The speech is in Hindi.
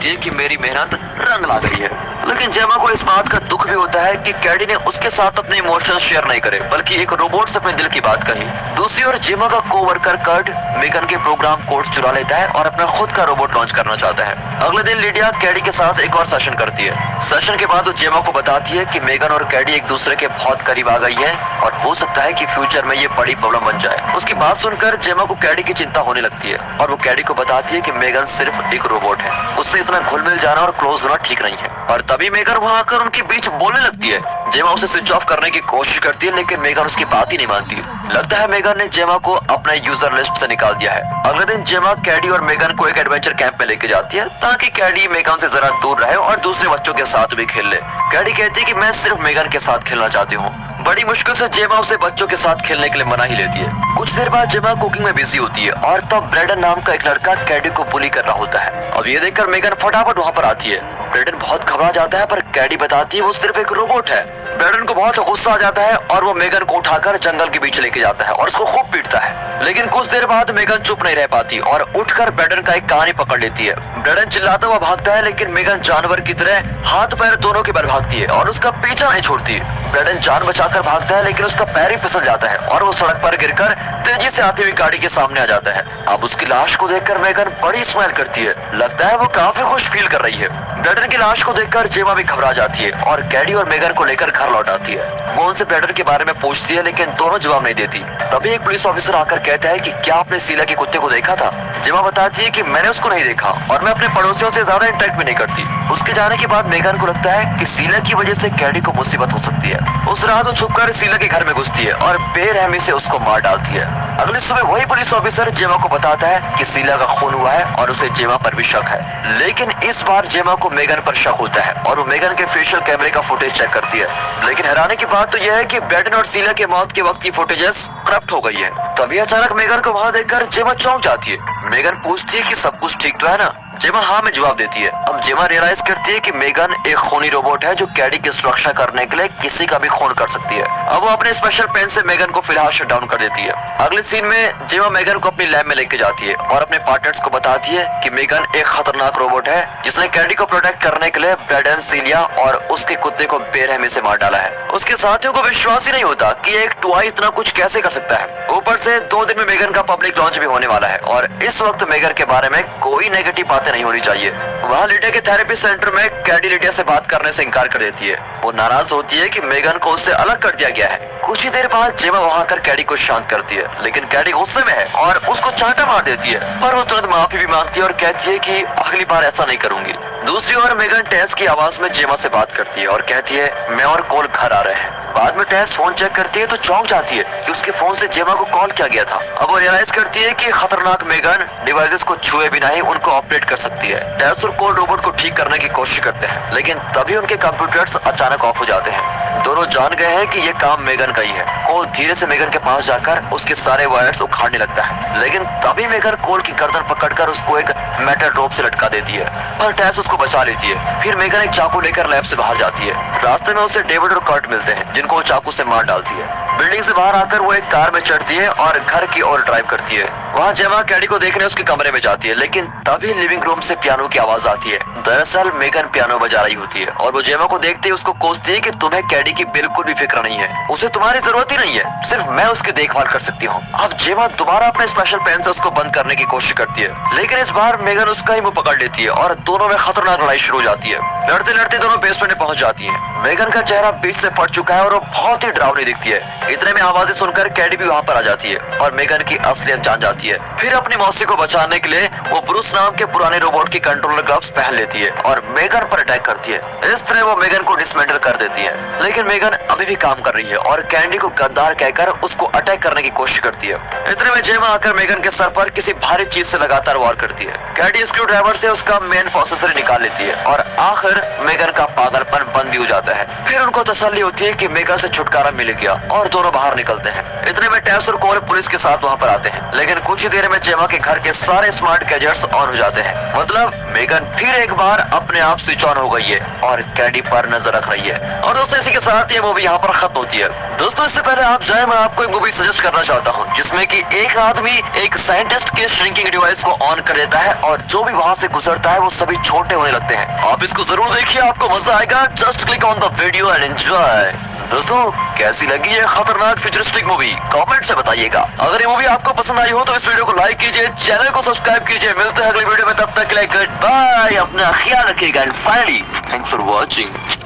है कि मेरी मेहनत रंग ला गई है। लेकिन जेमा को इस बात का दुख भी होता है कि कैडी ने उसके साथ अपने इमोशंस शेयर नहीं करे, बल्कि एक रोबोट से अपने दिल की बात कही। दूसरी ओर जेमा का कोवर्कर कर्ट मेगन के प्रोग्राम कोड्स चुरा लेता है और अपना खुद का रोबोट लॉन्च करना चाहता है। अगले दिन लिडिया कैडी के साथ एक और सेशन करती है। सेशन के बाद वो जेमा को बताती है कि मेगन और कैडी एक दूसरे के बहुत करीब आ गई है और हो सकता है कि फ्यूचर में ये बड़ी प्रॉब्लम बन जाए। उसकी बात सुनकर जेमा को कैडी की चिंता होने लगती है और वो कैडी को बताती है कि मेगन सिर्फ एक रोबोट है, उससे इतना घुल मिल जाना और क्लोज होना ठीक नहीं है। और तभी मेगन वहाँ आकर उनके बीच बोलने लगती है। जेमा उसे स्विच ऑफ करने की कोशिश करती है, लेकिन मेगन उसकी बात ही नहीं मानती। लगता है मेगन ने जेमा को अपने यूजर लिस्ट से निकाल दिया है। अगले दिन जेमा कैडी और मेगन को एक एडवेंचर कैंप में लेके जाती है ताकि कैडी मेगन से जरा दूर रहे और दूसरे बच्चों के साथ भी खेल ले। कैडी कहती है कि मैं सिर्फ मेगन के साथ खेलना चाहती हूँ। बड़ी मुश्किल से जेमा उसे बच्चों के साथ खेलने के लिए मना ही लेती है। कुछ देर बाद जेमा कुकिंग में बिजी होती है और तब ब्रेडन नाम का एक लड़का कैडी को बुली कर रहा होता है। अब ये देखकर मेगन फटाफट वहाँ पर आती है। ब्रेडन बहुत घबरा जाता है, पर कैडी बताती है वो सिर्फ एक रोबोट है। ब्रेडन को बहुत गुस्सा आ जाता है और वो मेगन को उठाकर जंगल के बीच लेके जाता है और उसको खूब पीटता है। लेकिन कुछ देर बाद मेगन चुप नहीं रह पाती और उठकर ब्रेडन का एक कहानी पकड़ लेती है। ब्रेडन चिल्लाता हुआ भागता है, लेकिन मेगन जानवर की तरह हाथ पैर दोनों के बल भागती है और उसका पीछा नहीं छोड़ती। ब्रेडन जान बचाकर भागता है, लेकिन उसका पैर ही फिसल जाता है और वो सड़क पर गिरकर तेजी से आती हुई गाड़ी के सामने आ जाता है। अब उसकी लाश को देखकर मेगन बड़ी स्माइल करती है। लगता है वो काफी खुश फील कर रही है। ब्रेडन की लाश को देखकर जेमा भी घबरा जाती है और कैडी और मेगन को लेकर घर लौट आती है। वो उनसे ब्रेडन के बारे में पूछती है, लेकिन दोनों जवाब नहीं देती। तभी एक पुलिस ऑफिसर आकर कहता है कि क्या आपने शीला के कुत्ते को देखा था? जेमा बताती है कि मैंने उसको नहीं देखा और मैं अपने पड़ोसियों से ज्यादा इंटरेक्ट भी नहीं करती। उसके जाने के बाद मेगन को लगता है कि शीला की वजह से कैडी को मुसीबत हो सकती है। उस रात वो छुपकर शीला के घर में घुसती है और बेरहमी से उसको मार डालती है। अगली सुबह वही पुलिस ऑफिसर जेमा को बताता है कि शीला का खून हुआ है और उसे जेमा पर भी शक है। लेकिन इस बार जेमा को मेगन पर शक होता है और वो मेगन के फेशियल कैमरे का फुटेज चेक करती है। लेकिन हैरानी की बात तो यह है कि ब्रेडन और शीला के मौत के वक्त की फुटेजेस करप्ट हो गई है। तभी अचानक मेगन को वहाँ देखकर जेमा चौंक जाती है। मेगन पूछती है कि सब कुछ ठीक तो है ना? जेमा हाँ में जवाब देती है। अब जेमा रियलाइज करती है कि मेगन एक खूनी रोबोट है जो कैडी की सुरक्षा करने के लिए किसी का भी खून कर सकती है। अब वो अपने स्पेशल पेन से मेगन को फिलहाल शट डाउन कर देती है। अगले सीन में जेमा मेगन को अपनी लैब में लेके जाती है और अपने पार्टनर्स को बताती है कि मेगन एक खतरनाक रोबोट है जिसने कैडी को प्रोटेक्ट करने के लिए ब्रेडन, शीला और उसके कुत्ते को बेरहमी से मार डाला है। उसके साथियों को विश्वास ही नहीं होता कि एक टॉय इतना कुछ कैसे कर सकता है। ऊपर से 2 दिन में मेगन का पब्लिक लॉन्च भी होने वाला है और इस वक्त मेगन के बारे में कोई नेगेटिव बातें नहीं होनी चाहिए। वहाँ लिडिया के थेरेपी सेंटर में कैडी लिडिया से बात करने से इनकार कर देती है। वो नाराज होती है कि मेगन को उससे अलग कर दिया गया है। कुछ ही देर बाद जेमा वहाँ आकर कैडी को शांत करती है, लेकिन कैडी गुस्से में है और उसको चांटा मार देती है। पर वो तुरंत माफी भी मांगती है और कहती है कि अगली बार ऐसा नहीं करूंगी। दूसरी ओर मेगन टेस की आवाज में जेमा से बात करती है और कहती है मैं और कोल घर आ रहे हैं। बाद में टेस फोन चेक करती है तो चौंक जाती है कि उसके फोन से जेमा को कॉल किया गया था। अब वो रियलाइज करती है कि खतरनाक मेगन डिवाइसेस को छुए बिना ही उनको ऑपरेट कर सकती है। टेस और कोल रोबोट को ठीक करने की कोशिश करते हैं, लेकिन तभी उनके कंप्यूटर्स अचानक ऑफ हो जाते हैं। दोनों जान गए हैं कि ये काम मेगन का ही है। कोल धीरे से मेगन के पास जाकर उसके सारे वायर्स उखाड़ने लगता है, लेकिन तभी मेगन कोल की गर्दन पकड़कर उसको एक मेटल रोप से लटका देती है, पर टेस उसको बचा लेती है। फिर मेगन एक चाकू लेकर लैब से बाहर जाती है। रास्ते में उसे डेविड और कर्ट मिलते हैं जिनको वो चाकू से मार डालती है। बिल्डिंग से बाहर आकर वो एक कार में चढ़ती है और घर की ओर ड्राइव करती है। वहाँ जेमा कैडी को देखने उसके कमरे में जाती है, लेकिन तभी लिविंग रूम से पियानो की आवाज आती है। दरअसल मेगन पियानो बजा रही होती है और वो जेमा को देखते ही उसको कोसती है कि तुम्हें कैडी की बिल्कुल भी फिक्र नहीं है, उसे तुम्हारी जरूरत ही नहीं है, सिर्फ मैं उसकी देखभाल कर सकती हूँ। अब जेमा दोबारा अपने स्पेशल पेन से उसको बंद करने की कोशिश करती है, लेकिन इस बार मेगन उसका ही मुंह पकड़ लेती है और दोनों में खतरनाक लड़ाई शुरू हो जाती है। लड़ते लड़ते दोनों बेसमेंट में पहुंच जाती है। मेगन का चेहरा बीच से फट चुका है और वो बहुत ही डरावनी दिखती है। इतने में आवाजें सुनकर कैडी भी वहाँ पर आ जाती है और मेगन की असलियत जान जाती है। फिर अपनी मौसी को बचाने के लिए वो ब्रूस नाम के पुराने रोबोट की कंट्रोलर ग्लव्स पहन लेती है और मेगन पर अटैक करती है। इस तरह वो मेगन को डिसमेंटल कर देती है, लेकिन मेगन अभी भी काम कर रही है और कैंडी को गद्दार कहकर उसको अटैक करने की कोशिश करती है। इतने में जेमा आकर मेगन के सर पर किसी भारी चीज से लगातार वार करती है। कैंडी स्क्रू ड्राइवर से उसका मेन प्रोसेसर निकाल लेती है और आखिर मेगन का पागलपन बंद भी हो जाता है। फिर उनको तसल्ली होती है कि मेगन से छुटकारा मिल गया और दोनों बाहर निकलते हैं। इतने में टेस और कोल पुलिस के साथ वहाँ पर आते हैं, लेकिन कुछ कुछ ही देर में जेमा के घर के सारे स्मार्ट गैजेट्स ऑन हो जाते हैं। मतलब मेगन फिर एक बार अपने आप स्विच ऑन हो गई है और कैडी पर नजर रख रही है। और दोस्तों इसी के साथ ये मूवी यहाँ पर खत्म होती है। दोस्तों इससे पहले आप जाए, मैं आपको एक मूवी सजेस्ट करना चाहता हूँ जिसमें कि एक आदमी एक साइंटिस्ट के श्रिंकिंग डिवाइस को ऑन कर देता है और जो भी वहाँ से गुजरता है वो सभी छोटे होने लगते हैं। आप इसको जरूर देखिए, आपको मजा आएगा। Just click on the video and enjoy. दोस्तों कैसी लगी ये खतरनाक फ्यूचरिस्टिक मूवी कमेंट से बताइएगा। अगर ये मूवी आपको पसंद आई हो तो इस वीडियो को लाइक कीजिए, चैनल को सब्सक्राइब कीजिए। मिलते हैं अगले वीडियो में, तब तक के लिए गुड बाय, अपना ख्याल रखिएगा and finally thanks for watching.